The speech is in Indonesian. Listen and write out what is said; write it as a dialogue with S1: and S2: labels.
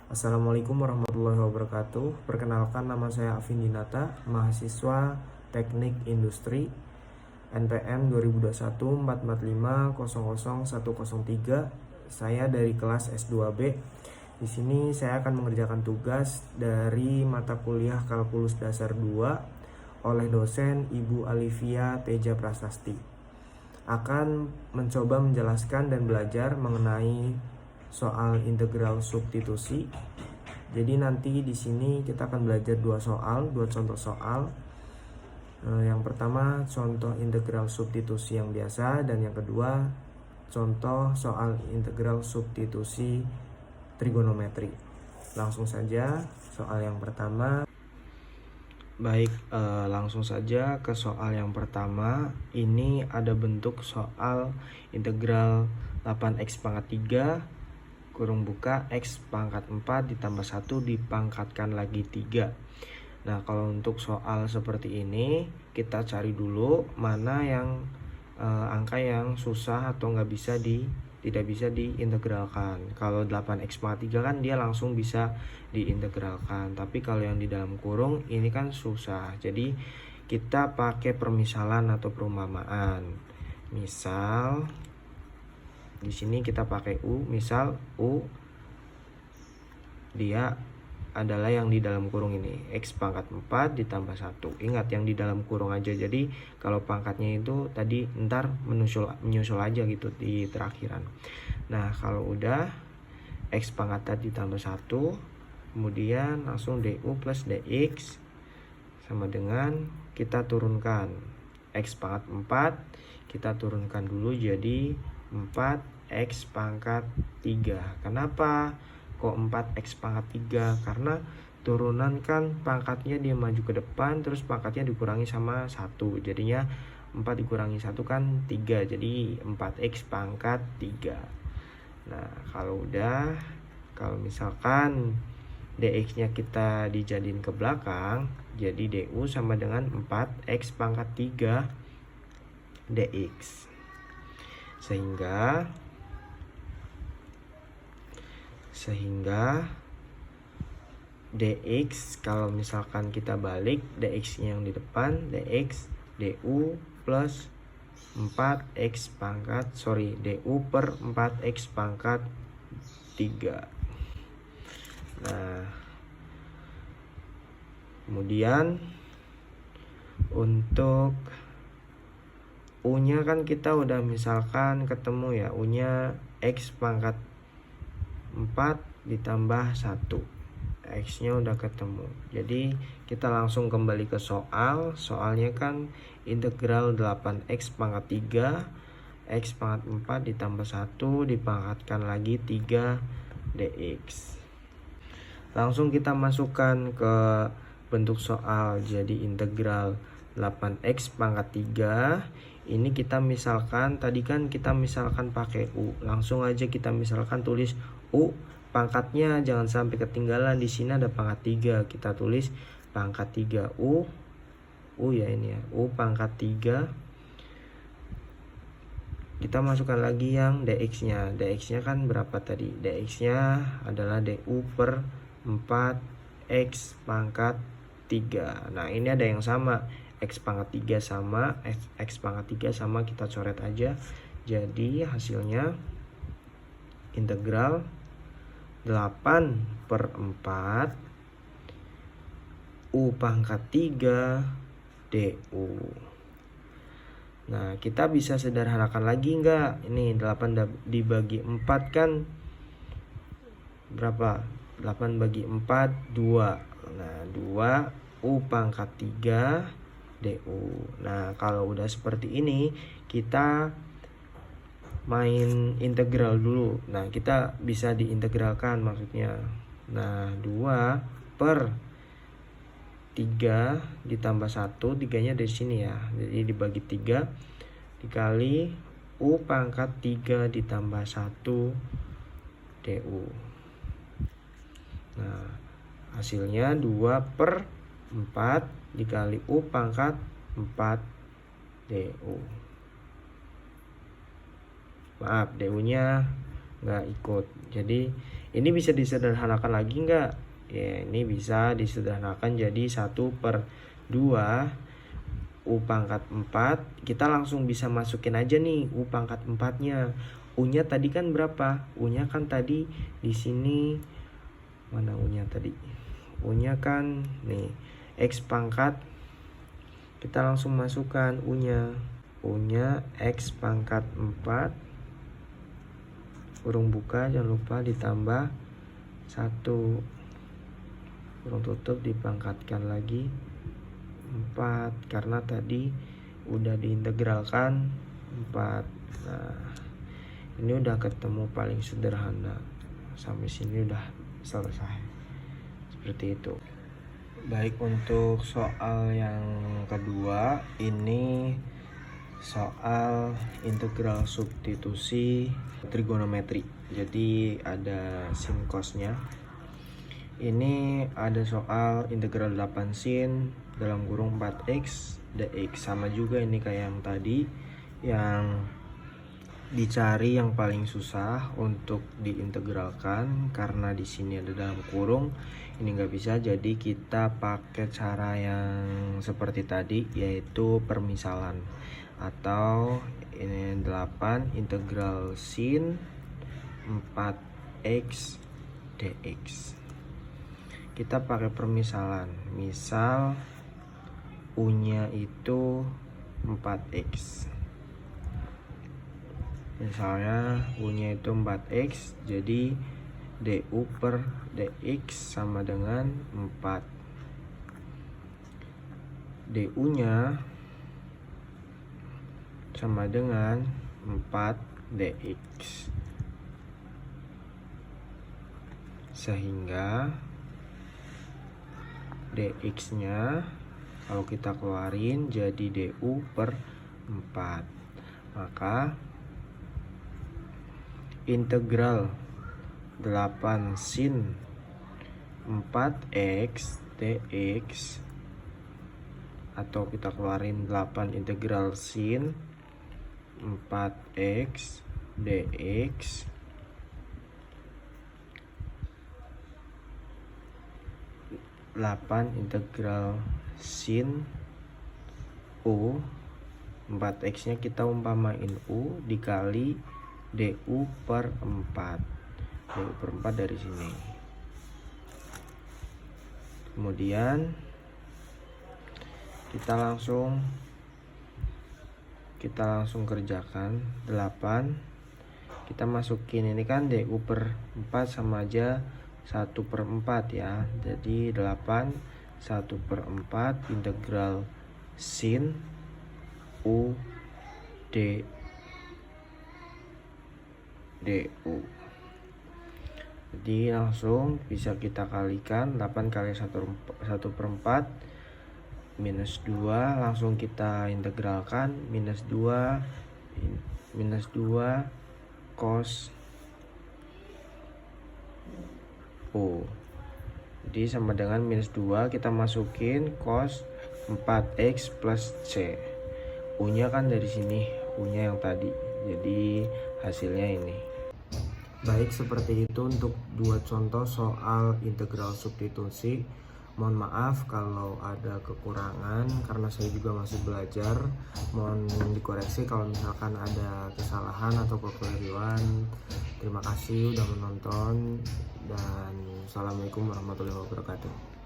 S1: Assalamualaikum warahmatullahi wabarakatuh. Perkenalkan, nama saya Afin Dinata, mahasiswa Teknik Industri NPM 2021 445 00103. Saya dari kelas S2B. Di sini saya akan mengerjakan tugas dari mata kuliah Kalkulus Dasar 2 oleh dosen Ibu Alivia Teja Prasasti. Akan mencoba menjelaskan dan belajar mengenai soal integral substitusi. Jadi nanti di sini kita akan belajar dua contoh soal. Yang pertama contoh integral substitusi yang biasa, dan yang kedua contoh soal integral substitusi trigonometri. Langsung saja soal yang pertama. Baik, langsung saja ke soal yang pertama. Ini ada bentuk soal integral 8x pangkat 3 kurung buka x pangkat 4 ditambah 1 dipangkatkan lagi 3. Nah, kalau untuk soal seperti ini kita cari dulu mana yang angka yang susah atau tidak bisa diintegralkan. Kalau 8x pangkat 3 kan dia langsung bisa diintegralkan, tapi kalau yang di dalam kurung ini kan susah. Jadi kita pakai permisalan atau perumpamaan. Misal di sini kita pakai U, misal U dia adalah yang di dalam kurung ini, x pangkat 4 ditambah 1. Ingat yang di dalam kurung aja. Jadi kalau pangkatnya itu tadi ntar menyusul aja gitu di terakhiran. Nah, kalau udah x pangkat 4 ditambah 1, kemudian langsung du plus dx sama dengan kita turunkan x pangkat 4, kita turunkan dulu jadi 4x pangkat 3. Kenapa kok 4x pangkat 3? Karena turunan kan pangkatnya dia maju ke depan, terus pangkatnya dikurangi sama 1. Jadinya 4 dikurangi 1 kan 3. Jadi 4x pangkat 3. Nah, kalau misalkan dx-nya kita dijadiin ke belakang, jadi du sama dengan 4x pangkat 3 dx. Sehingga dx kalau misalkan kita balik, dx yang di depan dx du plus 4x pangkat du per 4x pangkat 3. Nah, kemudian untuk U-nya kan kita udah misalkan ketemu ya, U-nya x pangkat 4 ditambah 1. X-nya udah ketemu. Jadi kita langsung kembali ke soal. Soalnya kan integral 8x pangkat 3 x pangkat 4 ditambah 1 dipangkatkan lagi 3 dx. Langsung kita masukkan ke bentuk soal. Jadi integral 8x pangkat 3 ini kita misalkan, tadi kan kita misalkan pakai U. Langsung aja kita misalkan tulis U, pangkatnya jangan sampai ketinggalan. Di sini ada pangkat 3, kita tulis pangkat 3 U ya ini ya, U pangkat 3. Kita masukkan lagi yang dx-nya. Dx-nya kan berapa tadi? Dx-nya adalah du per 4x pangkat 3. Nah, ini ada yang sama, x pangkat 3 sama x pangkat 3 sama, kita coret aja. Jadi hasilnya integral 8 per 4 u pangkat 3 du. Nah, kita bisa sederhanakan lagi enggak? Ini 8 dibagi 4 kan berapa? 8 bagi 4 2. Nah, 2 u pangkat 3 du. Nah, kalau udah seperti ini kita main integral dulu. Nah, kita bisa diintegralkan maksudnya. Nah, 2 per 3 ditambah 1, 3-nya dari sini ya. Jadi dibagi 3 dikali u pangkat 3 ditambah 1 du. Nah, hasilnya 2 per 4 dikali u pangkat 4 du. Maaf, du nya nggak ikut. Jadi Ini bisa disederhanakan lagi nggak? Ya, ini bisa disederhanakan jadi 1/2 U pangkat 4. Kita langsung bisa masukin aja nih U pangkat 4-nya. U-nya tadi kan berapa? U-nya kan tadi di sini. Mana U-nya tadi? U-nya kan nih X pangkat. Kita langsung masukkan U-nya. U-nya X pangkat 4 kurung buka, jangan lupa ditambah 1 kurung tutup, dipangkatkan lagi 4 karena tadi udah diintegralkan 4. Nah, ini udah ketemu paling sederhana. Sampai sini udah selesai. Seperti itu. Baik, untuk soal yang kedua, ini soal integral substitusi trigonometri. Jadi ada sin cosnya. Ini ada soal integral 8 sin dalam kurung 4x dx. Sama juga ini kayak yang tadi, yang dicari yang paling susah untuk diintegralkan karena di sini ada dalam kurung. Ini nggak bisa, jadi kita pakai cara yang seperti tadi, yaitu permisalan, atau ini 8 integral sin 4x dx. Kita pakai permisalan. Misal U-nya itu 4x. Misalnya U-nya itu 4x, jadi du per dx sama dengan 4. Du-nya sama dengan 4 dx. Sehingga dx-nya kalau kita keluarin jadi du per 4. Maka integral 8 sin 4x dx, atau kita keluarin 8 integral sin 4x dx, integral sin U, 4x nya kita umpamain U, dikali du per 4. Du per 4 dari sini. Kemudian kita langsung kerjakan 8. Kita masukin ini kan du per 4 sama aja 1/4 ya. Jadi 8 1/4 integral sin U du. Jadi langsung bisa kita kalikan 8 kali 1/4 minus 2, langsung kita integralkan minus 2 cos U. Jadi sama dengan minus 2, kita masukin cos 4x plus c. U nya kan dari sini, U nya yang tadi, jadi hasilnya ini. Baik, seperti itu untuk 2 contoh soal integral substitusi. Mohon maaf kalau ada kekurangan karena saya juga masih belajar. Mohon dikoreksi kalau misalkan ada kesalahan atau kekeliruan. Terima kasih udah menonton dan assalamualaikum warahmatullahi wabarakatuh.